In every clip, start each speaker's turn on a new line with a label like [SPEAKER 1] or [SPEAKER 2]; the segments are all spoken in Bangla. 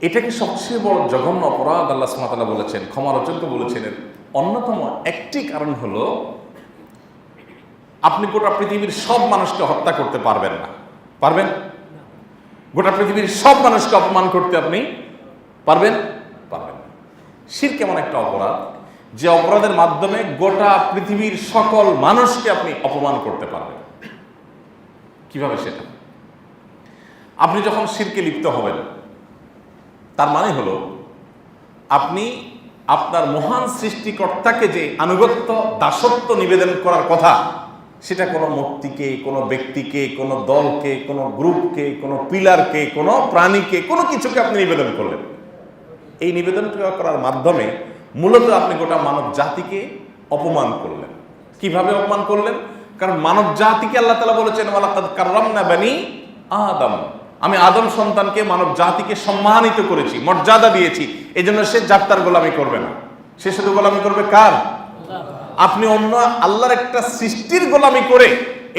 [SPEAKER 1] এটাকে সবচেয়ে বড় জঘন্য অপরাধ আল্লাহ সুবহানাহু ওয়া তাআলা বলেছেন, ক্ষমার অযোগ্য বলেছেন। এর অন্যতম একটি কারণ হলো আপনি গোটা পৃথিবীর সব মানুষকে হত্যা করতে পারবেন না। পারবেন? গোটা পৃথিবীর সব মানুষকে অপমান করতে আপনি পারবেন? পারবেন না। শিরক এমন একটা অপরাধ যে অপরাধের মাধ্যমে গোটা পৃথিবীর সকল মানুষকে আপনি অপমান করতে পারবেন। কিভাবে সেটা? আপনি যখন শিরকে লিপ্ত হবেন, তার মানে হলো আপনি আপনার মহান সৃষ্টিকর্তাকে যে আনুগত্য দাসত্ব নিবেদন করার কথা, সেটা কোনো মূর্তিকে, কোনো ব্যক্তিকে, কোনো দলকে, কোনো গ্রুপকে, কোনো পিলারকে, কোনো প্রাণীকে, কোনো কিছুকে আপনি নিবেদন করলেন। এই নিবেদন করার মাধ্যমে মূলত আপনি গোটা মানব জাতিকে অপমান করলেন। কিভাবে অপমান করলেন? কারণ মানব জাতিকে আল্লাহ তাআলা বলেছেন, ওয়ালাকাদ কাররামনা বানি আদম, আমি আদম সন্তানকে, মানব জাতিকে সম্মানিত করেছি, মর্যাদা দিয়েছি। এই জন্য সে জাত্তার গোলামি করবে না। সে শুধু গোলামি করবে কার? আপনি অন্য আল্লাহর একটা সৃষ্টির গোলামি করে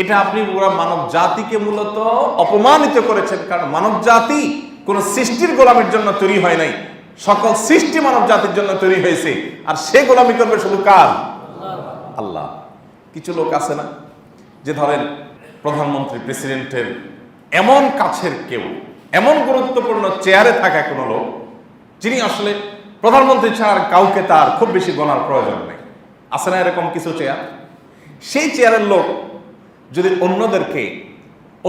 [SPEAKER 1] এটা আপনি পুরো মানব জাতিকে মূলত অপমানিত করেছেন। কারণ মানব জাতি কোন সৃষ্টির গোলামির জন্য তৈরি হয় নাই, সকল সৃষ্টি মানব জাতির জন্য তৈরি হয়েছে। আর সে গোলামি করবে শুধু কার? আল্লাহ। কিছু লোক আছে না, যে ধরেন প্রধানমন্ত্রী, প্রেসিডেন্টের এমন কাছের কেউ, এমন গুরুত্বপূর্ণ চেয়ারে থাকা কোনো লোক, যিনি আসলে প্রধানমন্ত্রী ছাড়া কাউকে তার খুব বেশি গণার প্রয়োজন নেই। আছে না এরকম কিছু চেয়ার? সেই চেয়ারের লোক যদি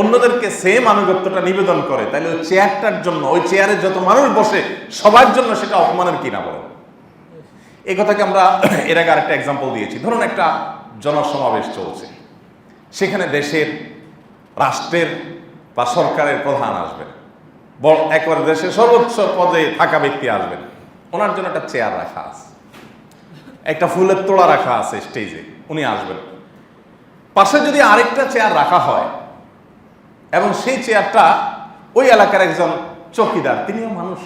[SPEAKER 1] অন্যদেরকে সেম আনুগত্যটা নিবেদন করে, তাহলে ওই চেয়ারটার জন্য, ওই চেয়ারে যত মানুষ বসে সবার জন্য সেটা অপমানের কিনা বলেন? এই কথাকে আমরা এর আগে আরেকটা এক্সাম্পল দিয়েছি। ধরুন একটা জনসমাবেশ চলছে, সেখানে দেশের, রাষ্ট্রের বা সরকারের প্রধান আসবেন, বড় একবার দেশের সর্বোচ্চ পদে থাকা ব্যক্তি আসবেন। ওনার জন্য একটা চেয়ার রাখা আছে, একটা ফুলের তোড়া রাখা আছে স্টেজে, উনি আসবেন। পাশে যদি আরেকটা চেয়ার রাখা হয় এবং সেই চেয়ারটা ওই এলাকার একজন চৌকিদার, তিনিও মানুষ,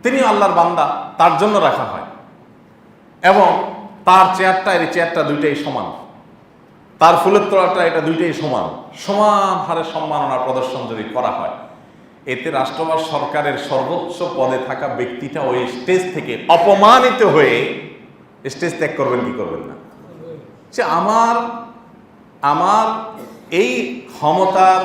[SPEAKER 1] তিনিও আল্লাহর বান্দা, তার জন্য রাখা হয়, এবং তার চেয়ারটা এর চেয়ারটা দুইটাই সমান, তার ফুলের তোড়াটা এটা দুইটাই সমান, সমান হারে সম্মাননা প্রদর্শন যদি করা হয়, এতে রাষ্ট্র বা সরকারের সর্বোচ্চ পদে থাকা ব্যক্তিটা ওই স্টেজ থেকে অপমানিত হয়ে স্টেজ ত্যাগ করবেন কি করবেন না? যে আমার এই ক্ষমতার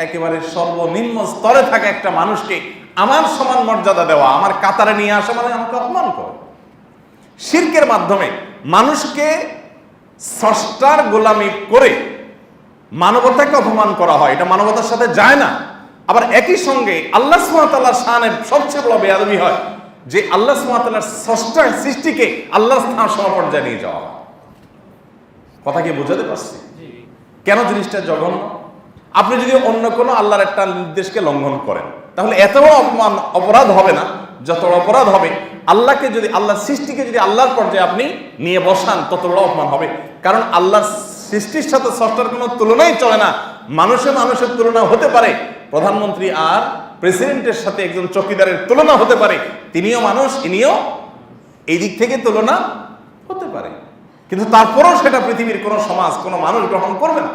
[SPEAKER 1] একেবারে সর্বনিম্ন স্তরে থাকা একটা মানুষকে আমার সমান মর্যাদা দেওয়া, আমার কাতারে নিয়ে আসা মানে আমাকে অপমান করে। শিরকের মাধ্যমে মানুষকে স্রষ্টার গোলামি করে মানবতাকে অপমান করা হয়, এটা মানবতার সাথে যায় না। আবার একই সঙ্গে আল্লাহ সুবহানাহু ওয়া তাআলার শানে সবচেয়ে বড় বেয়াদবি হয় যে আল্লাহ সুবহানাহু ওয়া তাআলার স্রষ্টার সৃষ্টিকে আল্লাহর স্থান সমপর্যায়ে নিয়ে যাওয়া। কথা কি বোঝাতে পারছি কেন জিনিসটা জঘন্য? আপনি যদি অন্য কোনো আল্লাহর একটা নির্দেশকে লঙ্ঘন করেন, তাহলে এত বড় অপরাধ হবে না যত বড় অপরাধ হবে আল্লাহকে যদি, আল্লাহর সৃষ্টিকে যদি আল্লাহর পর্যায়ে আপনি নিয়ে বসান, তত বড় অপমান হবে। কারণ আল্লাহর সৃষ্টির সাথে স্রষ্টার কোনো তুলনাই চলে না। মানুষের তুলনা হতে পারে, প্রধানমন্ত্রী আর প্রেসিডেন্টের সাথে একজন চৌকিদারের তুলনা হতে পারে, তিনিও মানুষ, ইনিও এই দিক থেকে তুলনা হতে পারে, কিন্তু তারপরেও সেটা পৃথিবীর কোনো সমাজ, কোনো মানুষ গ্রহণ করবে না,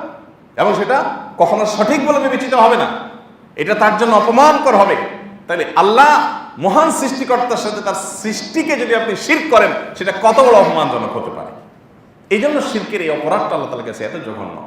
[SPEAKER 1] এবং সেটা কখনো সঠিক বলে বিবেচিত হবে না, এটা তার জন্য অপমানকর হবে। তাহলে আল্লাহ মহান সৃষ্টিকর্তার সাথে তার সৃষ্টিকে যদি আপনি শিরক করেন, সেটা কত বড় অপমানজনক হতে পারে। এই জন্য শিরকের এই অপরাধটা আল্লাহ তাআলার কাছে এত জঘন্য।